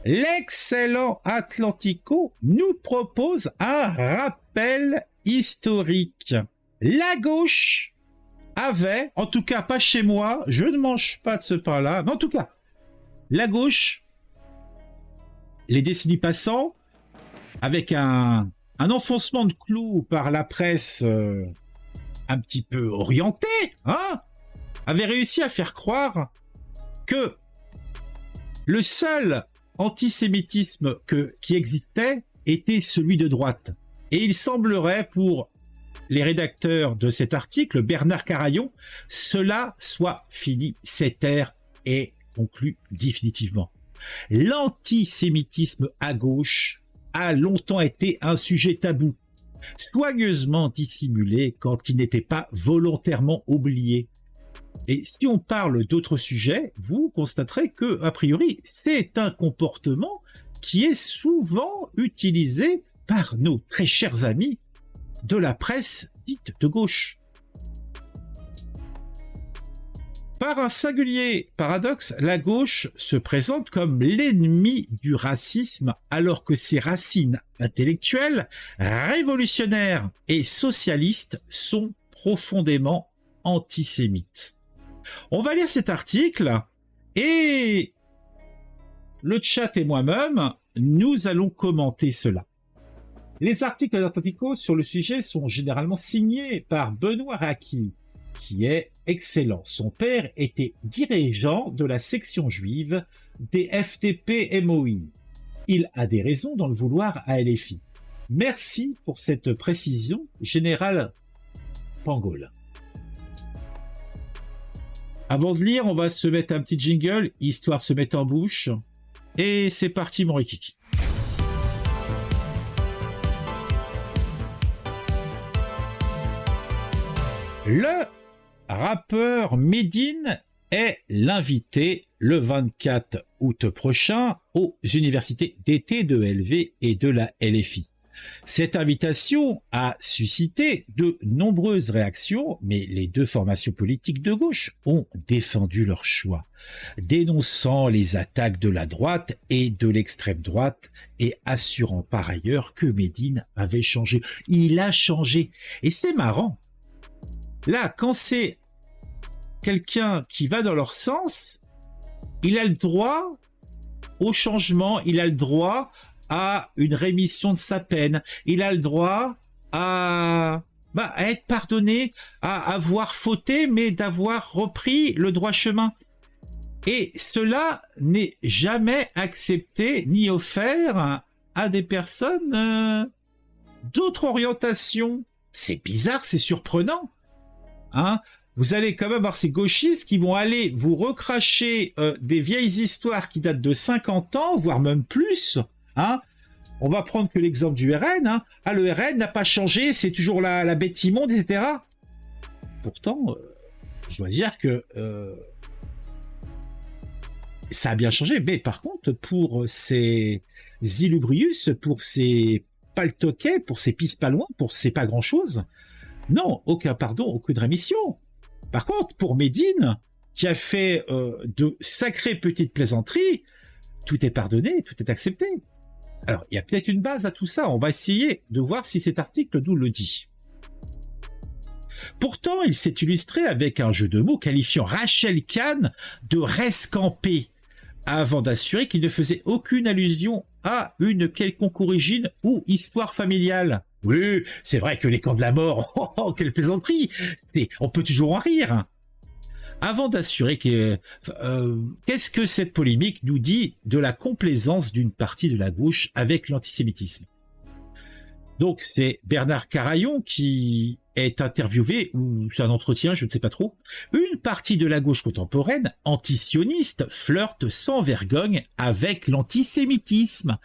L'excellent Atlantico nous propose un rappel historique. La gauche avait, en tout cas pas chez moi, je ne mange pas de ce pain-là, mais en tout cas, la gauche, les décennies passant, avec un enfoncement de clous par la presse un petit peu orientée, hein, avait réussi à faire croire que le seul antisémitisme qui existait était celui de droite. Et il semblerait, pour les rédacteurs de cet article, Bernard Carayon, cela soit fini. Cette ère est conclue définitivement. L'antisémitisme à gauche a longtemps été un sujet tabou, soigneusement dissimulé quand il n'était pas volontairement oublié. Et si on parle d'autres sujets, vous constaterez que, a priori, c'est un comportement qui est souvent utilisé par nos très chers amis de la presse dite de gauche. Par un singulier paradoxe, la gauche se présente comme l'ennemi du racisme, alors que ses racines intellectuelles, révolutionnaires et socialistes sont profondément antisémites. On va lire cet article et le chat et moi-même, nous allons commenter cela. Les articles d'Atlantico sur le sujet sont généralement signés par Benoît Raki, qui est excellent. Son père était dirigeant de la section juive des FDP-MOI. Il a des raisons d'en le vouloir à LFI. Merci pour cette précision, Général Pangol. Avant de lire, on va se mettre un petit jingle, histoire de se mettre en bouche. Et c'est parti, mon Rikiki. Le rappeur Medine est l'invité le 24 août prochain aux universités d'été de LV et de la LFI. Cette invitation a suscité de nombreuses réactions, mais les deux formations politiques de gauche ont défendu leur choix, dénonçant les attaques de la droite et de l'extrême droite et assurant par ailleurs que Medine avait changé. Il a changé. Et c'est marrant. Là, quand c'est quelqu'un qui va dans leur sens, il a le droit au changement, il a le droit à une rémission de sa peine, il a le droit à être pardonné, à avoir fauté, mais d'avoir repris le droit chemin. Et cela n'est jamais accepté ni offert à des personnes d'autres orientations. C'est bizarre, c'est surprenant. Hein, vous allez quand même avoir ces gauchistes qui vont aller vous recracher des vieilles histoires qui datent de 50 ans, voire même plus. Hein, on va prendre que l'exemple du RN. Hein. Ah, le RN n'a pas changé, c'est toujours la bête immonde, etc. Pourtant, je dois dire que ça a bien changé. Mais par contre, pour ces Ilubrius, pour ces paltoquets, pour ces pisse pas loin, pour ces pas grand-chose, non, aucun pardon, aucune rémission. Par contre, pour Medine, qui a fait de sacrées petites plaisanteries, tout est pardonné, tout est accepté. Alors, il y a peut-être une base à tout ça. On va essayer de voir si cet article nous le dit. Pourtant, il s'est illustré avec un jeu de mots qualifiant Rachel Kahn de rescampée, avant d'assurer qu'il ne faisait aucune allusion à une quelconque origine ou histoire familiale. Oui, c'est vrai que les camps de la mort, oh, quelle plaisanterie, on peut toujours en rire. Avant d'assurer que... qu'est-ce que cette polémique nous dit de la complaisance d'une partie de la gauche avec l'antisémitisme? Donc c'est Bernard Carayon qui est interviewé, ou c'est un entretien, je ne sais pas trop. Une partie de la gauche contemporaine, antisioniste, flirte sans vergogne avec l'antisémitisme.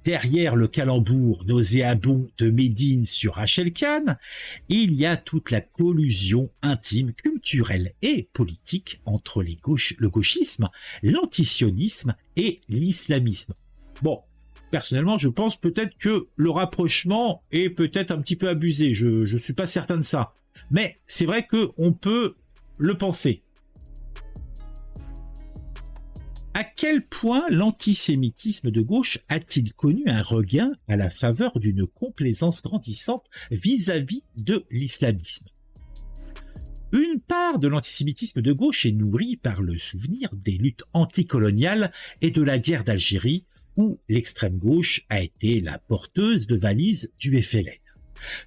Derrière le calembour nauséabond de Medine sur Rachel Kahn, il y a toute la collusion intime, culturelle et politique entre le gauchisme, l'antisionisme et l'islamisme. Bon, personnellement, je pense peut-être que le rapprochement est peut-être un petit peu abusé. Je ne suis pas certain de ça. Mais c'est vrai qu'on peut le penser. À quel point l'antisémitisme de gauche a-t-il connu un regain à la faveur d'une complaisance grandissante vis-à-vis de l'islamisme? Une part de l'antisémitisme de gauche est nourrie par le souvenir des luttes anticoloniales et de la guerre d'Algérie, où l'extrême gauche a été la porteuse de valises du FLN.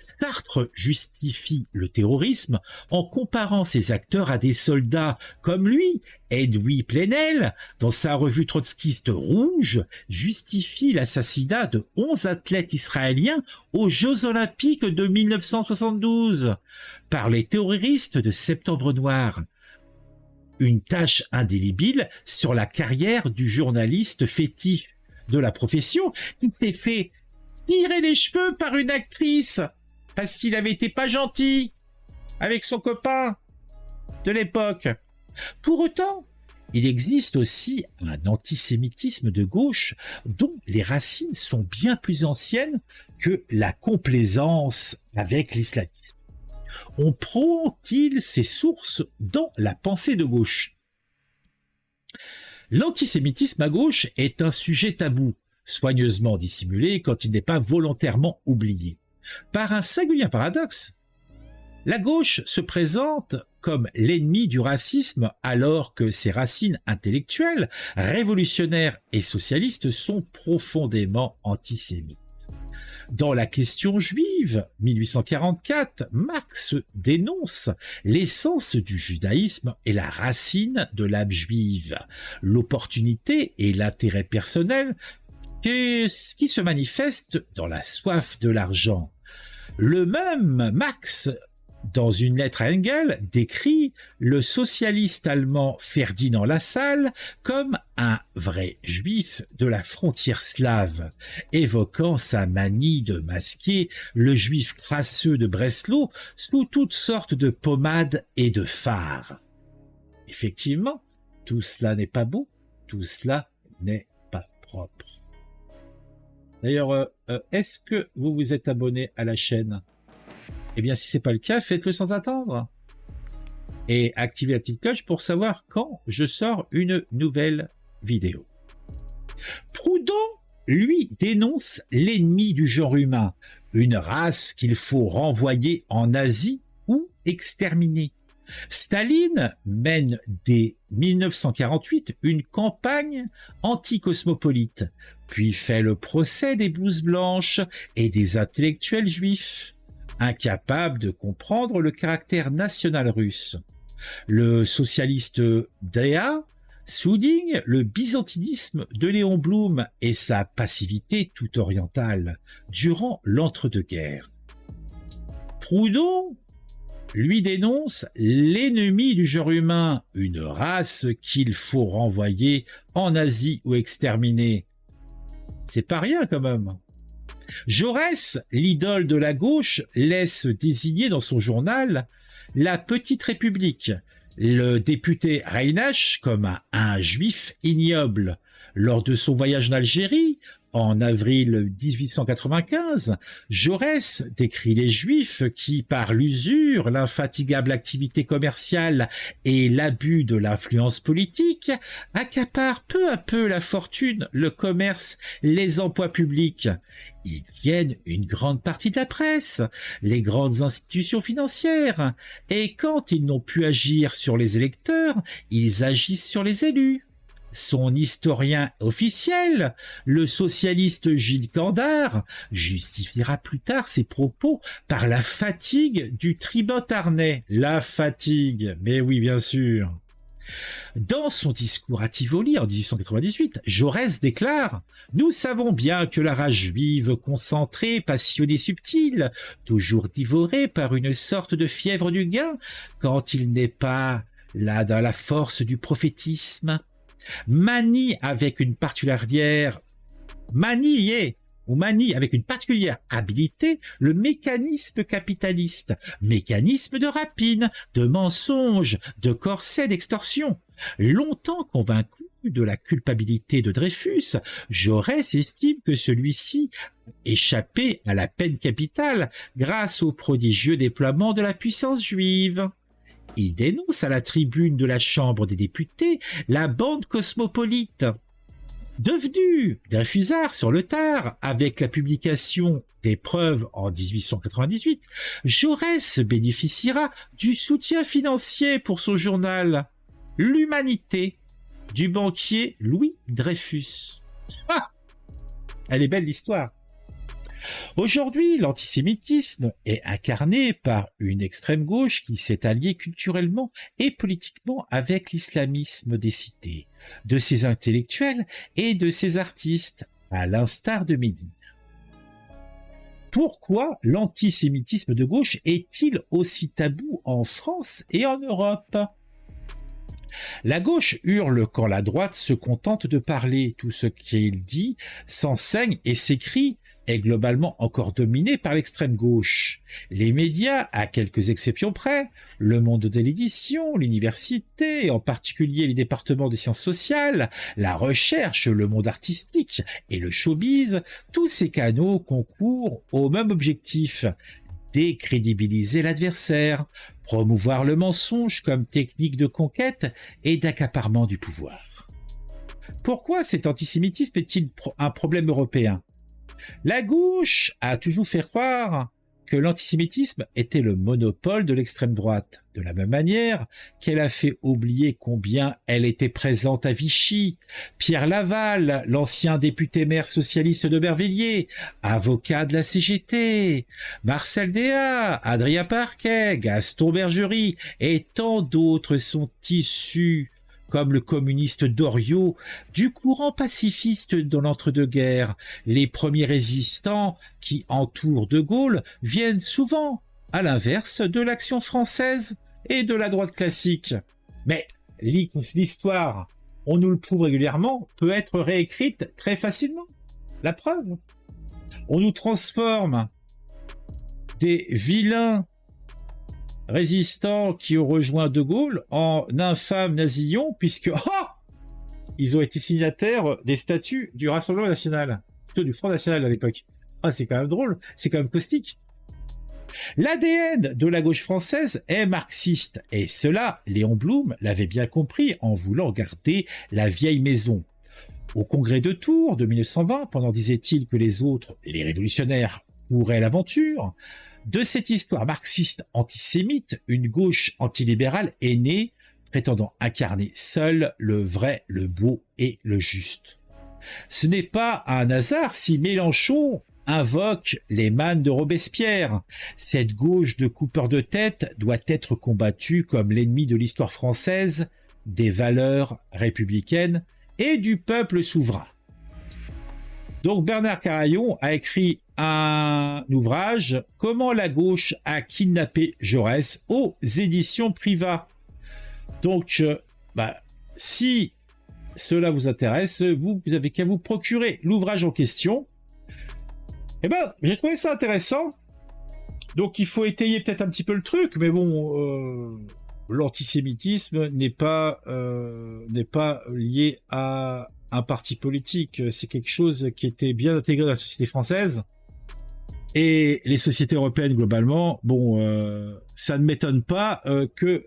Sartre justifie le terrorisme en comparant ses acteurs à des soldats comme lui. Edoui Plenel, dans sa revue trotskiste Rouge, justifie l'assassinat de 11 athlètes israéliens aux Jeux Olympiques de 1972 par les terroristes de Septembre Noir. Une tache indélébile sur la carrière du journaliste fétiche de la profession qui s'est fait tirer les cheveux par une actrice parce qu'il avait été pas gentil avec son copain de l'époque. Pour autant, il existe aussi un antisémitisme de gauche dont les racines sont bien plus anciennes que la complaisance avec l'islamisme. On prend-il ses sources dans la pensée de gauche? L'antisémitisme à gauche est un sujet tabou, soigneusement dissimulé quand il n'est pas volontairement oublié. Par un singulier paradoxe, la gauche se présente comme l'ennemi du racisme alors que ses racines intellectuelles, révolutionnaires et socialistes sont profondément antisémites. Dans La question juive, 1844, Marx dénonce l'essence du judaïsme et la racine de l'âme juive, l'opportunité et l'intérêt personnel qui se manifeste dans la soif de l'argent. Le même Marx, dans une lettre à Engels, décrit le socialiste allemand Ferdinand Lassalle comme un vrai juif de la frontière slave, évoquant sa manie de masquer le juif crasseux de Breslau sous toutes sortes de pommades et de fards. Effectivement, tout cela n'est pas beau, tout cela n'est pas propre. D'ailleurs, est-ce que vous vous êtes abonné à la chaîne? Eh bien, si ce n'est pas le cas, faites-le sans attendre. Et activez la petite cloche pour savoir quand je sors une nouvelle vidéo. Proudhon, lui, dénonce l'ennemi du genre humain, une race qu'il faut renvoyer en Asie ou exterminer. Staline mène dès 1948 une campagne anticosmopolite, puis fait le procès des blouses blanches et des intellectuels juifs, incapables de comprendre le caractère national russe. Le socialiste Déa souligne le byzantinisme de Léon Blum et sa passivité tout orientale durant l'entre-deux-guerres. Proudhon lui dénonce l'ennemi du genre humain, une race qu'il faut renvoyer en Asie ou exterminer. C'est pas rien quand même. Jaurès, l'idole de la gauche, laisse désigner dans son journal La Petite République le député Reinach comme un juif ignoble. Lors de son voyage en Algérie, en avril 1895, Jaurès décrit les Juifs qui, par l'usure, l'infatigable activité commerciale et l'abus de l'influence politique, accaparent peu à peu la fortune, le commerce, les emplois publics. Ils tiennent une grande partie de la presse, les grandes institutions financières, et quand ils n'ont pu agir sur les électeurs, ils agissent sur les élus. Son historien officiel, le socialiste Gilles Candard, justifiera plus tard ses propos par la fatigue du tribun tarnais. La fatigue, mais oui, bien sûr. Dans son discours à Tivoli en 1898, Jaurès déclare « Nous savons bien que la rage juive concentrée, passionnée, subtile, toujours dévorée par une sorte de fièvre du gain, quand il n'est pas là dans la force du prophétisme, manie avec une particulière habilité le mécanisme capitaliste, mécanisme de rapine, de mensonge, de corset, d'extorsion. Longtemps convaincu de la culpabilité de Dreyfus, Jaurès estime que celui-ci a échappé à la peine capitale grâce au prodigieux déploiement de la puissance juive. Il dénonce à la tribune de la Chambre des députés la bande cosmopolite, Devenu Dreyfusard sur le tard, avec la publication des preuves en 1898, Jaurès bénéficiera du soutien financier pour son journal L'Humanité du banquier Louis Dreyfus. Ah, elle est belle l'histoire. Aujourd'hui, l'antisémitisme est incarné par une extrême gauche qui s'est alliée culturellement et politiquement avec l'islamisme des cités, de ses intellectuels et de ses artistes, à l'instar de Médine. Pourquoi l'antisémitisme de gauche est-il aussi tabou en France et en Europe ? La gauche hurle quand la droite se contente de parler. Tout ce qu'il dit s'enseigne et s'écrit est globalement encore dominé par l'extrême gauche. Les médias, à quelques exceptions près, le monde de l'édition, l'université, en particulier les départements des sciences sociales, la recherche, le monde artistique et le showbiz, tous ces canaux concourent au même objectif: décrédibiliser l'adversaire, promouvoir le mensonge comme technique de conquête et d'accaparement du pouvoir. Pourquoi cet antisémitisme est-il un problème européen ? La gauche a toujours fait croire que l'antisémitisme était le monopole de l'extrême droite, de la même manière qu'elle a fait oublier combien elle était présente à Vichy. Pierre Laval, l'ancien député maire socialiste d'Aubervilliers, avocat de la CGT, Marcel Déat, Adrien Parquet, Gaston Bergerie et tant d'autres sont issus, comme le communiste Doriot, du courant pacifiste de l'entre-deux-guerres. Les premiers résistants qui entourent De Gaulle viennent souvent à l'inverse de l'Action française et de la droite classique. Mais l'histoire, on nous le prouve régulièrement, peut être réécrite très facilement. La preuve, on nous transforme des vilains résistants qui ont rejoint De Gaulle en infâmes nazillons, puisque ils ont été signataires des statuts du Rassemblement national, plutôt du Front national à l'époque. C'est quand même drôle, c'est quand même caustique. L'ADN de la gauche française est marxiste, et cela, Léon Blum l'avait bien compris en voulant garder la vieille maison. Au congrès de Tours de 1920, pendant disait-il que les autres, les révolutionnaires, couraient l'aventure, de cette histoire marxiste antisémite, une gauche antilibérale est née, prétendant incarner seule le vrai, le beau et le juste. Ce n'est pas un hasard si Mélenchon invoque les mânes de Robespierre. Cette gauche de coupeur de tête doit être combattue comme l'ennemi de l'histoire française, des valeurs républicaines et du peuple souverain. Donc Bernard Carayon a écrit un ouvrage « Comment la gauche a kidnappé Jaurès » aux éditions Privat. Donc, si cela vous intéresse, vous avez qu'à vous procurer l'ouvrage en question. J'ai trouvé ça intéressant. Donc, il faut étayer peut-être un petit peu le truc, mais bon, l'antisémitisme n'est pas lié à un parti politique. C'est quelque chose qui était bien intégré dans la société française. Et les sociétés européennes globalement, ça ne m'étonne pas que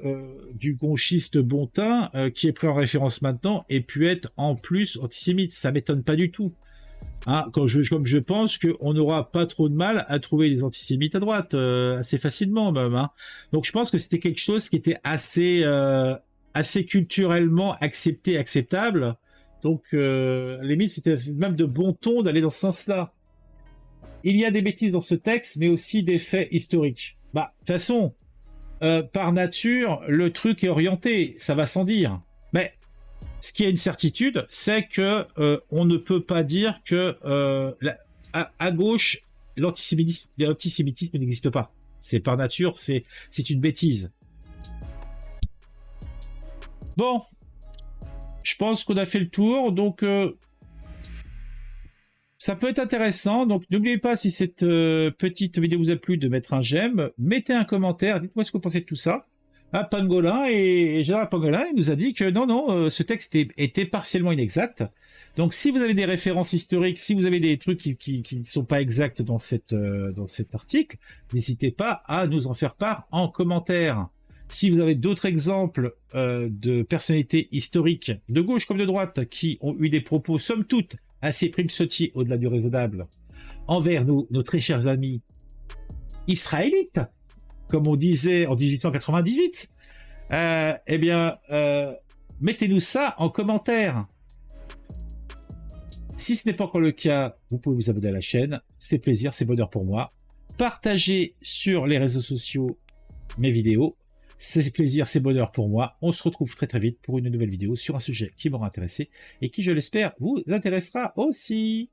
du gauchiste Bontin, qui est pris en référence maintenant, ait pu être en plus antisémite. Ça m'étonne pas du tout. Comme je pense qu'on n'aura pas trop de mal à trouver des antisémites à droite, assez facilement même. Donc je pense que c'était quelque chose qui était assez culturellement accepté, acceptable. Donc à la limite, c'était même de bon ton d'aller dans ce sens-là. Il y a des bêtises dans ce texte, mais aussi des faits historiques. De toute façon, par nature, le truc est orienté, ça va sans dire. Mais ce qui est une certitude, c'est que on ne peut pas dire que à gauche, l'antisémitisme n'existe pas. C'est par nature, c'est une bêtise. Bon, je pense qu'on a fait le tour, donc ça peut être intéressant. Donc n'oubliez pas, si cette petite vidéo vous a plu, de mettre un j'aime, mettez un commentaire, dites-moi ce que vous pensez de tout ça. Pangolin et Gérard Pangolin, il nous a dit que non, ce texte était partiellement inexact. Donc si vous avez des références historiques, si vous avez des trucs qui ne sont pas exacts dans cet article, n'hésitez pas à nous en faire part en commentaire. Si vous avez d'autres exemples de personnalités historiques, de gauche comme de droite, qui ont eu des propos, somme toute, assez prime-sautiers au-delà du raisonnable, envers nos très chers amis israélites, comme on disait en 1898, eh bien, mettez-nous ça en commentaire. Si ce n'est pas encore le cas, vous pouvez vous abonner à la chaîne. C'est plaisir, c'est bonheur pour moi. Partagez sur les réseaux sociaux mes vidéos. C'est plaisir, c'est bonheur pour moi. On se retrouve très très vite pour une nouvelle vidéo sur un sujet qui m'aura intéressé et qui, je l'espère, vous intéressera aussi.